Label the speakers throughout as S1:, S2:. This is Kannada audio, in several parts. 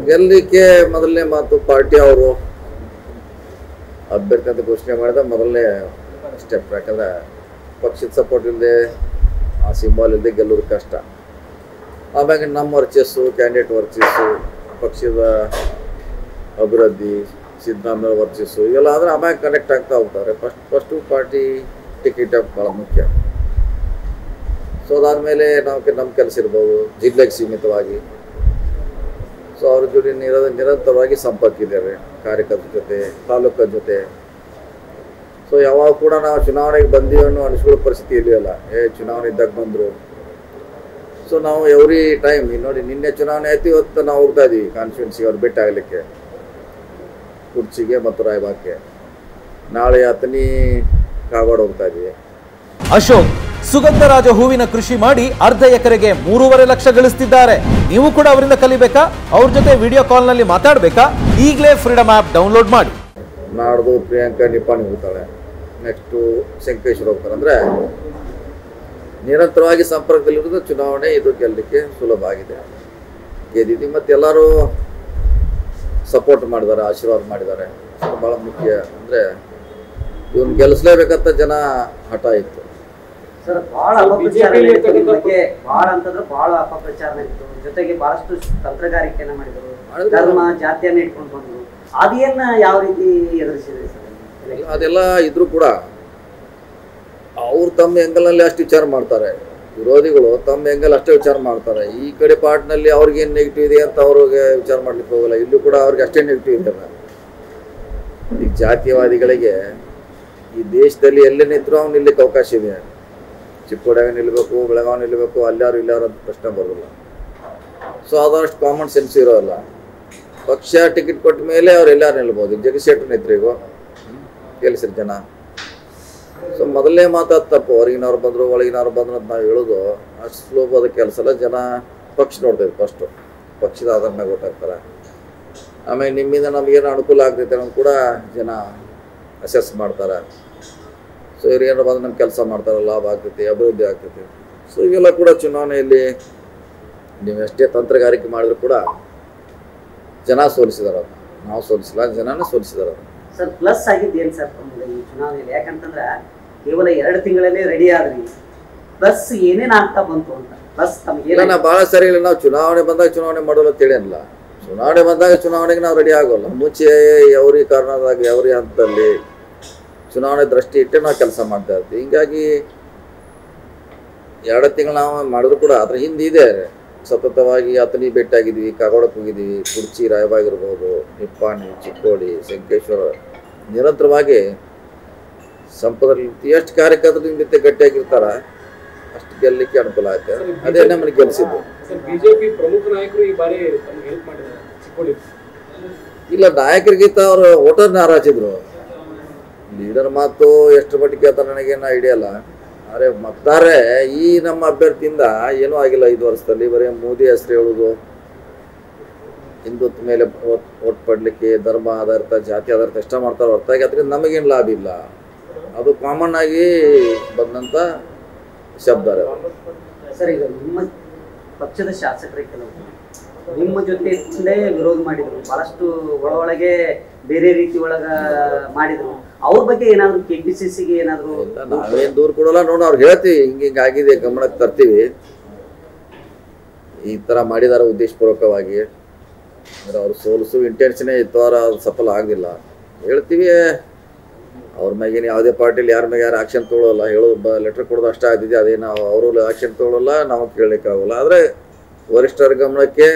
S1: ಗೆಲ್ಲಲಿಕ್ಕೆ ಮೊದಲನೇ ಮಾತು ಪಾರ್ಟಿ ಅವರು ಅಭ್ಯರ್ಥಿ ಅಂತ ಘೋಷಣೆ ಮಾಡಿದ ಮೊದಲನೇ ಸ್ಟೆಪ್. ಯಾಕಂದ್ರೆ ಪಕ್ಷದ ಸಪೋರ್ಟ್ ಇಲ್ಲದೆ ಆ ಸಿಂಬಾಲ್ ಇಲ್ಲದೆ ಗೆಲ್ಲೋದು ಕಷ್ಟ. ಆಮ್ಯಾಗ ನಮ್ಮ ವರ್ಚಸ್ಸು, ಕ್ಯಾಂಡಿಡೇಟ್ ವರ್ಚಸ್ಸು, ಪಕ್ಷದ ಅಭಿವೃದ್ಧಿ, ಸಿದ್ದರಾಮಯ್ಯ ವರ್ಚಸ್ಸು ಇವೆಲ್ಲ ಆದರೆ ಆಮ್ಯಾಗ ಕನೆಕ್ಟ್ ಆಗ್ತಾ ಹೋಗ್ತಾರೆ. ಫಸ್ಟು ಪಾರ್ಟಿ ಟಿಕೆಟ್ ಭಾಳ ಮುಖ್ಯ. ಸೊ ಅದಾದಮೇಲೆ ನಮ್ಮ ಕೆಲಸ ಇರ್ಬೋದು ಜಿಲ್ಲೆಗೆ ಸೀಮಿತವಾಗಿ. ಸೊ ಅವ್ರ ಜೊತೆ ನಿರಂತರವಾಗಿ ಸಂಪರ್ಕ ಇದ್ದೇವೆ ಕಾರ್ಯಕರ್ತರ ಜೊತೆ, ತಾಲೂಕರ ಜೊತೆ. ಸೊ ಯಾವಾಗ ಕೂಡ ನಾವು ಚುನಾವಣೆಗೆ ಬಂದೀವಿ ಅನ್ನೋ ಅನಿಸ್ಕೊಳ್ಳೋ ಪರಿಸ್ಥಿತಿ ಇದೆಯಲ್ಲ, ಚುನಾವಣೆ ಇದ್ದಾಗ ಬಂದರು. ಸೊ ನಾವು ಎವ್ರಿ ಟೈಮ್ ನೋಡಿ, ನಿನ್ನೆ ಚುನಾವಣೆ ಆಯ್ತು, ಇವತ್ತು ನಾವು ಹೋಗ್ತಾ ಇದ್ದೀವಿ ಕಾನ್ಸ್ಟಿಟ್ಯೂನ್ಸಿಗೆ ಅವ್ರು ಭೇಟಿ ಆಗಲಿಕ್ಕೆ, ಕುರ್ಚಿಗೆ ಮತ್ತು ರಾಯಬಾಗ್ಗೆ. ನಾಳೆ ಅತನಿ ಕಾಗವಾಡ ಹೋಗ್ತಾ ಇದ್ದೀವಿ.
S2: ಅಶೋಕ್ ಸುಗಂಧರಾಜ ಹೂವಿನ ಕೃಷಿ ಮಾಡಿ ಅರ್ಧ ಎಕರೆಗೆ 3.5 ಲಕ್ಷ ಗಳಿಸ್ತಿದ್ದಾರೆ. ನೀವು ಕೂಡ ಅವರಿಂದ ಕಲಿಬೇಕಾ? ಅವ್ರ ಜೊತೆ ವಿಡಿಯೋ ಕಾಲ್ ನಲ್ಲಿ ಮಾತಾಡಬೇಕಾ? ಈಗಲೇ ಫ್ರೀಡಮ್ ಆಪ್ ಡೌನ್ಲೋಡ್ ಮಾಡಿ.
S1: ನಾಡ್ದು ಪ್ರಿಯಾಂಕಾ ನಿಪಾಣಿ ಹೋಗ್ತಾಳೆ, ನೆಕ್ಸ್ಟು ಸಂಕೇಶ್ವರ ಹೋಗ್ತಾರೆ. ಅಂದರೆ ನಿರಂತರವಾಗಿ ಸಂಪರ್ಕದಲ್ಲಿರೋದು ಚುನಾವಣೆ ಇದು ಗೆಲ್ಲಲಿಕ್ಕೆ ಸುಲಭ ಆಗಿದೆ, ಗೆದ್ದಿದ್ದೀವಿ. ಮತ್ತು ಎಲ್ಲರೂ ಸಪೋರ್ಟ್ ಮಾಡಿದ್ದಾರೆ, ಆಶೀರ್ವಾದ ಮಾಡಿದ್ದಾರೆ. ಭಾಳ ಮುಖ್ಯ. ಅಂದರೆ ಇವನು ಗೆಲ್ಲಿಸ್ಲೇಬೇಕಂತ ಜನ ಹಠ ಇತ್ತು.
S3: ಸರ್, ಬಹಳ ಅಪಪ್ರಚಾರ ಬಗ್ಗೆ, ಬಹಳ ಅಂತಂದ್ರೆ ಬಹಳ ಅಪಪ್ರಚಾರ ಇತ್ತು. ಜೊತೆಗೆ ಬಹಳಷ್ಟು ತಂತ್ರಗಾರಿಕೆಯನ್ನ ಮಾಡಿದರು, ಧರ್ಮ ಜಾತಿಯನ್ನ ಇಟ್ಕೊಂಡು ಬಂದರು. ಅದೇನ ಯಾವ ರೀತಿ ಎದುರಿಸಿದ್ರಿ ಸರ್?
S1: ಅದೆಲ್ಲ ಇದ್ರೂ ಕೂಡ ಅವ್ರು ತಮ್ಮ ಎಂಗಲ್ನಲ್ಲಿ ಅಷ್ಟು ವಿಚಾರ ಮಾಡ್ತಾರೆ. ವಿರೋಧಿಗಳು ತಮ್ಮ ಎಂಗಲ್ ಅಷ್ಟೇ ವಿಚಾರ ಮಾಡ್ತಾರೆ. ಈ ಕಡೆ ಪಾರ್ಟ್ನಲ್ಲಿ ಅವ್ರಿಗೇನು ನೆಗೆಟಿವ್ ಇದೆ ಅಂತ ಅವ್ರಿಗೆ ವಿಚಾರ ಮಾಡ್ಲಿಕ್ಕೆ ಹೋಗಲ್ಲ. ಇಲ್ಲೂ ಕೂಡ ಅವ್ರಿಗೆ ಅಷ್ಟೇ ನೆಗೆಟಿವ್ ಇದೆ. ಈಗ ಜಾತಿವಾದಿಗಳಿಗೆ ಈ ದೇಶದಲ್ಲಿ ಎಲ್ಲೇ ನಿಂತರೂ ಅವ್ನು ನಿಲ್ಲಕ್ಕೆ ಅವಕಾಶ ಇದೆ. ಚಿಕ್ಕೋಡಿಯಾಗ ನಿಲ್ಲಬೇಕು, ಬೆಳಗಾವಿ ನಿಲ್ಲಬೇಕು, ಅಲ್ಲಾರು ಇಲ್ಲಾರು ಅಂತ ಪ್ರಶ್ನೆ ಬರೋಲ್ಲ. ಸೊ ಅದಷ್ಟು ಕಾಮನ್ ಸೆನ್ಸ್ ಇರೋಲ್ಲ. ಪಕ್ಷ ಟಿಕೆಟ್ ಕೊಟ್ಟ ಮೇಲೆ ಅವ್ರು ಎಲ್ಲಾರು ನಿಲ್ಬೋದು. ಜಗಶೆಟ್ಟರ್ ನಿಂತ್ರಿಗೂ ಕೆಲಸರು ಜನ. ಸೊ ಮೊದಲನೇ ಮಾತಾದ ತಪ್ಪು. ಹೊರಗಿನವ್ರು ಬಂದರು, ಒಳಗಿನವ್ರು ಬಂದರು ಅಂತ ನಾವು ಹೇಳೋದು ಅಷ್ಟು ಸುಲಭವಾದ ಕೆಲಸ ಅಲ್ಲ. ಜನ ಪಕ್ಷ ನೋಡ್ತೇವೆ, ಫಸ್ಟು ಪಕ್ಷದ ಆಧಾರ ಮೇಲೆ ಗೊತ್ತಾಗ್ತಾರೆ. ಆಮೇಲೆ ನಿಮ್ಮಿಂದ ನಮಗೇನು ಅನುಕೂಲ ಆಗ್ತೈತೆ ಅನ್ನೋದು ಕೂಡ ಜನ ಅಸೆಸ್ ಮಾಡ್ತಾರೆ. ಸೊ ಇವ್ರು ಏನಾರು ಬಂದು ನಮ್ಮ ಕೆಲಸ ಮಾಡ್ತಾರೆ, ಲಾಭ ಆಗ್ತೈತಿ, ಅಭಿವೃದ್ಧಿ ಆಗ್ತೈತಿ. ಸೊ ಇವೆಲ್ಲ ಕೂಡ ಚುನಾವಣೆಯಲ್ಲಿ ನೀವು ಎಷ್ಟೇ ತಂತ್ರಗಾರಿಕೆ ಮಾಡಿದ್ರು ಕೂಡ ಜನ ಸೋಲಿಸಿದಾರ. ನಾವು ಸೋಲಿಸಿಲ್ಲ, ಜನನೇ ಸೋಲಿಸಿದಾರ.
S3: ಸರ್, ಪ್ಲಸ್ ಆಗಿದ್ದು ಏನು ಸರ್ ಈ ಚುನಾವಣೆಯಲ್ಲಿ? ಯಾಕಂತಂದ್ರೆ ಕೇವಲ 2 ತಿಂಗಳಲ್ಲೇ ರೆಡಿ ಆದ್ರಿ. ಪ್ಲಸ್ ಏನೇನು ಆಗ್ತಾ ಬಂತು ಅಂತ ಪ್ಲಸ್ ತಮಗೆ
S1: ನಾವು ಭಾಳ ಸರಿ ಇಲ್ಲ. ನಾವು ಚುನಾವಣೆ ಬಂದಾಗ ಚುನಾವಣೆ ಮಾಡೋಲ್ಲ ಅಂತೇಳಿಲ್ಲ. ಚುನಾವಣೆ ಬಂದಾಗ ಚುನಾವಣೆಗೆ ನಾವು ರೆಡಿ ಆಗೋಲ್ಲ. ಮುಂಚೆ ಯಾವ್ರಿ ಕಾರಣದಾಗ ಯಾವ್ರಿ ಹಂತದಲ್ಲಿ ಚುನಾವಣೆ ದೃಷ್ಟಿ ಇಟ್ಟೆ ನಾವು ಕೆಲಸ ಮಾಡ್ತಾ ಇರ್ತೀವಿ. ಹಿಂಗಾಗಿ 2 ತಿಂಗಳು ನಾವು ಮಾಡಿದ್ರು ಕೂಡ ಅದ್ರ ಹಿಂದೆ ಇದೆ. ಸತತವಾಗಿ ಅತನಿ ಭೇಟಿಯಾಗಿದ್ವಿ, ಕಾಗವಾಡಕ್ಕೆ ಹೋಗಿದ್ದೀವಿ, ಕುರ್ಚಿ ರಾಯಬಾಗಿರ್ಬೋದು, ನಿಪ್ಪಾಣಿ, ಚಿಕ್ಕೋಡಿ, ಸಂಕೇಶ್ವರ. ನಿರಂತರವಾಗಿ ಸಂಪದಲ್ಲಿ ಎಷ್ಟು ಕಾರ್ಯಕರ್ತರು ನಿಮ್ಮ ಜೊತೆ ಗಟ್ಟಿಯಾಗಿರ್ತಾರ ಅಷ್ಟು ಗೆಲ್ಲಲಿಕ್ಕೆ ಅನುಕೂಲ ಆಯ್ತು. ಅದೇ ನಮ್ಮನ್ನು ಗೆಲ್ಲಿಸಿದ್ದು.
S4: ಬಿಜೆಪಿ ಪ್ರಮುಖ ನಾಯಕರು ಈ ಬಾರಿ ಹೆಲ್ಪ್ ಮಾಡಿದ್ದಾರೆ ಚಿಕ್ಕೋಡಿ.
S1: ಇಲ್ಲ, ನಾಯಕರಿಗಿಂತ ಅವರು ವೋಟರ್ ನಾರಾಜಿದ್ರು. ಲೀಡರ್ ಮಾತು ಎಷ್ಟು ಮಟ್ಟಿಗೆ ಕೇಳ್ತಾರೆ ನನಗೇನು ಐಡಿಯಾ ಇಲ್ಲ. ಆದರೆ ಮತದಾರರೇ ಈ ನಮ್ಮ ಅಭ್ಯರ್ಥಿಯಿಂದ ಏನೂ ಆಗಿಲ್ಲ 5 ವರ್ಷದಲ್ಲಿ. ಬರೀ ಮೋದಿ ಹೆಸರು ಹೇಳೋದು, ಹಿಂದುತ್ವ ಮೇಲೆ ಓಟ್ ಪಡಲಿಕ್ಕೆ, ಧರ್ಮ ಆಧಾರಿತ, ಜಾತಿ ಆಧಾರಿತ ಇಷ್ಟ ಮಾಡ್ತಾರೆ ಹೊರತಾಗಿ ಅದರಿಂದ ನಮಗೇನು ಲಾಭ ಇಲ್ಲ. ಅದು ಕಾಮನ್ ಆಗಿ ಬಂದಂಥ ಶಬ್ದ.
S3: ಸರ್, ಈಗ ನಿಮ್ಮ ಪಕ್ಷದ ಶಾಸಕರೇ ಕೆಲವು ನಿಮ್ಮ ಜೊತೆ ವಿರೋಧ ಮಾಡಿದ್ರು, ಬಹಳಷ್ಟು ಒಳಗೆ ಬೇರೆ ರೀತಿ ಒಳಗ ಮಾಡಿದ್ರು. ಅವ್ರ ಬಗ್ಗೆ ಏನಾದ್ರು KPCCಗೆ ಏನಾದ್ರು
S1: ನಾವೇನು ದೂರ ಕೊಡೋಲ್ಲ. ನೋಡಿ, ಅವ್ರು ಹೇಳ್ತೀವಿ ಹಿಂಗೆ ಆಗಿದೆ, ಗಮನಕ್ಕೆ ತರ್ತೀವಿ, ಈ ಥರ ಮಾಡಿದಾರೆ ಉದ್ದೇಶಪೂರ್ವಕವಾಗಿ. ಅಂದರೆ ಅವ್ರು ಸೋಲಿಸು ಇಂಟೆನ್ಷನೇ ಇತ್ತು, ಅವ್ರು ಸಫಲ ಆಗಲಿಲ್ಲ ಹೇಳ್ತೀವಿ. ಅವ್ರ ಮ್ಯಾಗೇನು ಯಾವುದೇ ಪಾರ್ಟಿಲಿ ಯಾರ ಮ್ಯಾಗ ಯಾರು ಆ್ಯಕ್ಷನ್ ತೊಗೊಳ್ಳೋಲ್ಲ. ಹೇಳೋದು ಲೆಟ್ರ್ ಕೊಡೋದು ಅಷ್ಟೇ ಆಗಿದೆ. ಅದೇನು ಅವರು ಆ್ಯಕ್ಷನ್ ತೊಗೊಳ್ಳೋಲ್ಲ, ನಾವು ಕೇಳಲಿಕ್ಕಾಗಲ್ಲ. ಆದರೆ ವರಿಷ್ಠರ ಗಮನಕ್ಕೆ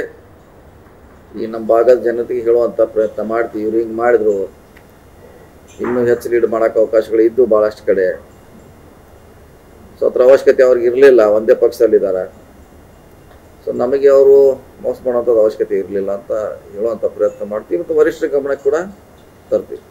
S1: ಈ ನಮ್ಮ ಭಾಗದ ಜನತೆಗೆ ಹೇಳುವಂಥ ಪ್ರಯತ್ನ ಮಾಡ್ತೀವಿ. ಇವ್ರು ಹಿಂಗೆ ಮಾಡಿದ್ರು, ಇನ್ನೂ ಹೆಚ್ಚು ಲೀಡ್ ಮಾಡೋಕ್ಕೆ ಅವಕಾಶಗಳು ಇದ್ದು ಭಾಳಷ್ಟು ಕಡೆ. ಸೊ ಅದ್ರ ಅವಶ್ಯಕತೆ ಅವ್ರಿಗೆ ಇರಲಿಲ್ಲ, ಒಂದೇ ಪಕ್ಷದಲ್ಲಿದ್ದಾರೆ. ಸೊ ನಮಗೆ ಅವರು ಮೋಸ ಮಾಡೋಂಥದ್ದು ಅವಶ್ಯಕತೆ ಇರಲಿಲ್ಲ ಅಂತ ಹೇಳುವಂಥ ಪ್ರಯತ್ನ ಮಾಡ್ತೀವಿ. ಮತ್ತು ವರಿಷ್ಠರ ಗಮನಕ್ಕೆ ಕೂಡ ತರ್ತೀವಿ.